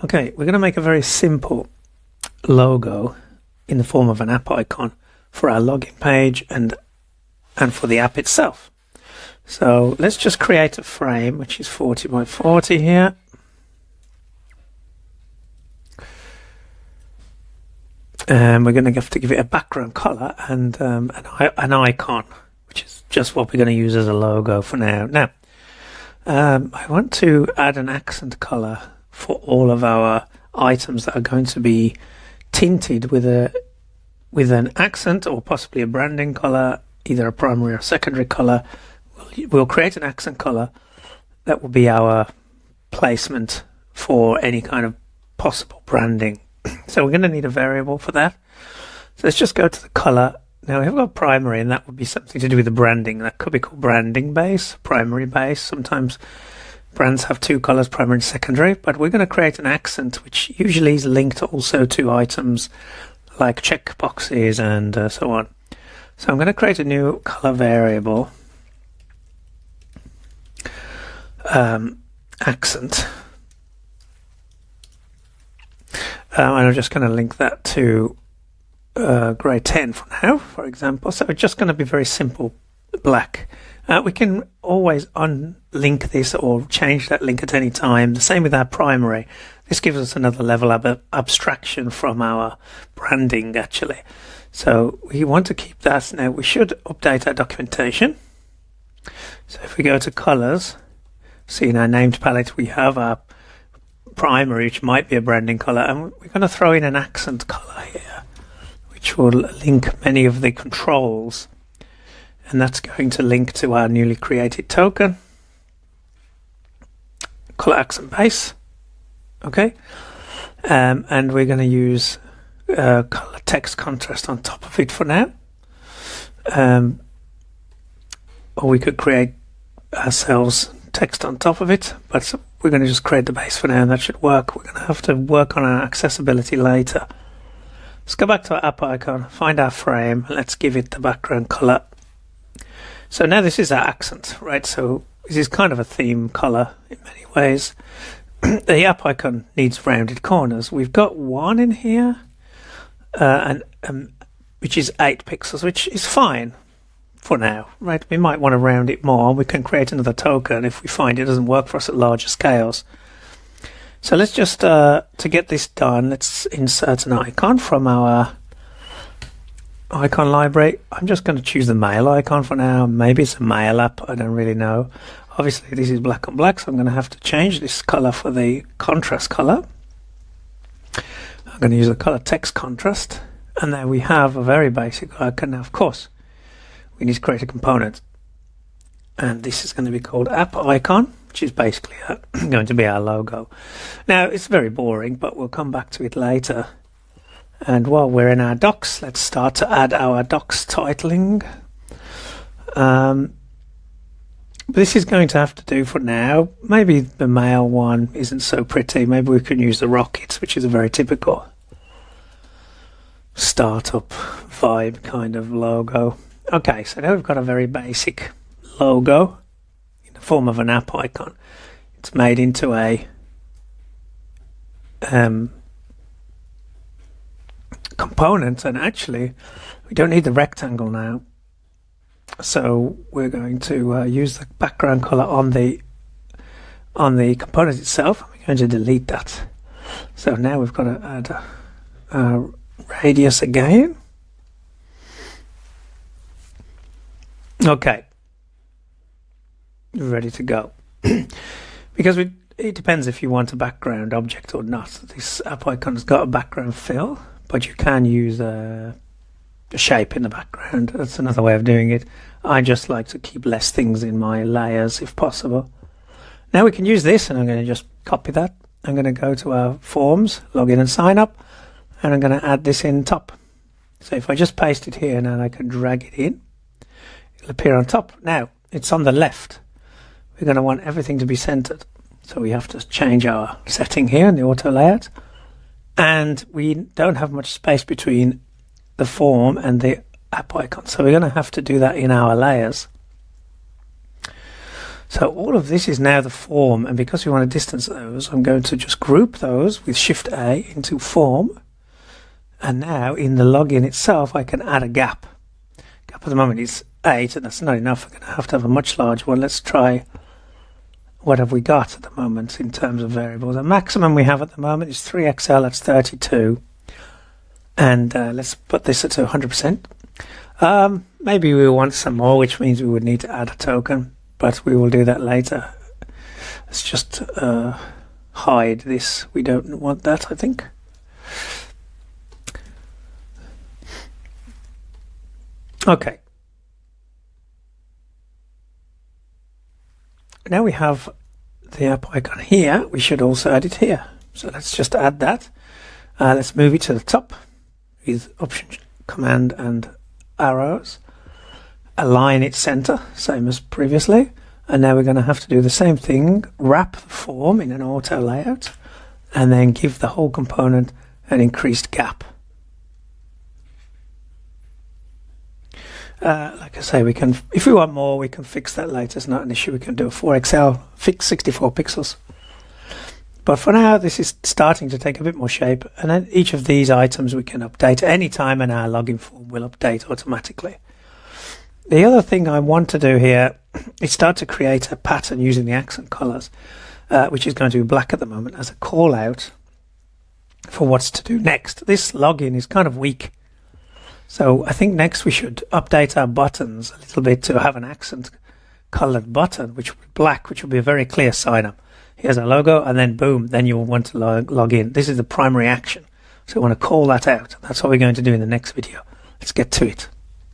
Okay, we're going to make a very simple logo in the form of an app icon for our login page and for the app itself. So let's just create a frame which is 40 by 40 here. And we're going to have to give it a background color and an icon, which is just what we're going to use as a logo for now. Now, I want to add an accent color for all of our items that are going to be tinted with an accent or possibly a branding color, either a primary or secondary color. We'll create an accent color that will be our placement for any kind of possible branding. So we're going to need a variable for that. So let's just go to the color. Now we've got primary, and that would be something to do with the branding. That could be called branding base, primary base. Sometimes brands have two colors, primary and secondary, but we're going to create an accent which usually is linked also to items like check boxes and so on. So I'm going to create a new color variable, accent. And I'm just going to link that to grade 10 for now, for example. So it's just going to be very simple black. We can always unlink this or change that link at any time. The same with our primary. This gives us another level of abstraction from our branding, actually. So we want to keep that. Now we should update our documentation. So if we go to colors, see in our named palette we have our primary, which might be a branding color, and we're going to throw in an accent color here, which will link many of the controls, and that's going to link to our newly created token, color accent base. Okay, and we're going to use color text contrast on top of it for now, or we could create ourselves text on top of it, but we're going to just create the base for now, and that should work. We're going to have to work on our accessibility later. Let's go back to our app icon, find our frame, and let's give it the background color. So now this is our accent, right? So this is kind of a theme color in many ways. The app icon needs rounded corners. We've got one in here, which is 8 pixels, which is fine for now, right? We might want to round it more. We can create another token if we find it doesn't work for us at larger scales. So let's just, to get this done, let's insert an icon from our icon library. I'm just going to choose the mail icon for now. Maybe it's a mail app, I don't really know. Obviously this is black on black, so I'm going to have to change this color for the contrast color. I'm going to use the color text contrast, and there we have a very basic icon. Now, of course, we need to create a component, and this is going to be called app icon, which is basically going to be our logo. Now it's very boring, but we'll come back to it later. And while we're in our docs, let's start to add our docs titling. This is going to have to do for now. Maybe the mail one isn't so pretty. Maybe we can use the rockets, which is a very typical startup vibe kind of logo. Okay, so now we've got a very basic logo in the form of an app icon. It's made into a component, and actually we don't need the rectangle now. So we're going to use the background color on the component itself. We're going to delete that. So now we've got to add a radius again. Okay, ready to go. Because it depends if you want a background object or not. This app icon has got a background fill, but you can use a shape in the background. That's another way of doing it. I just like to keep less things in my layers if possible. Now we can use this, and I'm going to just copy that. I'm going to go to our forms, login and sign up, and I'm going to add this in top. So if I just paste it here, now I can drag it in. It'll appear on top. Now it's on the left. We're going to want everything to be centered. So we have to change our setting here in the auto layout. And we don't have much space between the form and the app icon. So we're going to have to do that in our layers. So all of this is now the form, and because we want to distance those, I'm going to just group those with Shift A into form. And now in the login itself, I can add a gap. Gap at the moment is 8, and that's not enough. I'm going to have a much larger one. Let's try, what have we got at the moment in terms of variables? The maximum we have at the moment is 3XL, that's 32. And let's put this at 100%. Maybe we want some more, which means we would need to add a token, but we will do that later. Let's just hide this. We don't want that, I think. Okay. Now we have the app icon here. We should also add it here. So let's just add that. Let's move it to the top with Option, Command and arrows. Align its center, same as previously. And now we're going to have to do the same thing, wrap the form in an auto layout, and then give the whole component an increased gap. Like I say, we can, if we want more, we can fix that later. It's not an issue. We can do a 4XL, fix 64 pixels. But for now, this is starting to take a bit more shape, and then each of these items we can update any time, and our login form will update automatically. The other thing I want to do here is start to create a pattern using the accent colors, which is going to be black at the moment, as a call out for what's to do next. This login is kind of weak, so I think next we should update our buttons a little bit to have an accent colored button, which will be black, which will be a very clear sign up. Here's our logo, and then boom, then you'll want to log in. This is the primary action, so we want to call that out. That's what we're going to do in the next video. Let's get to it.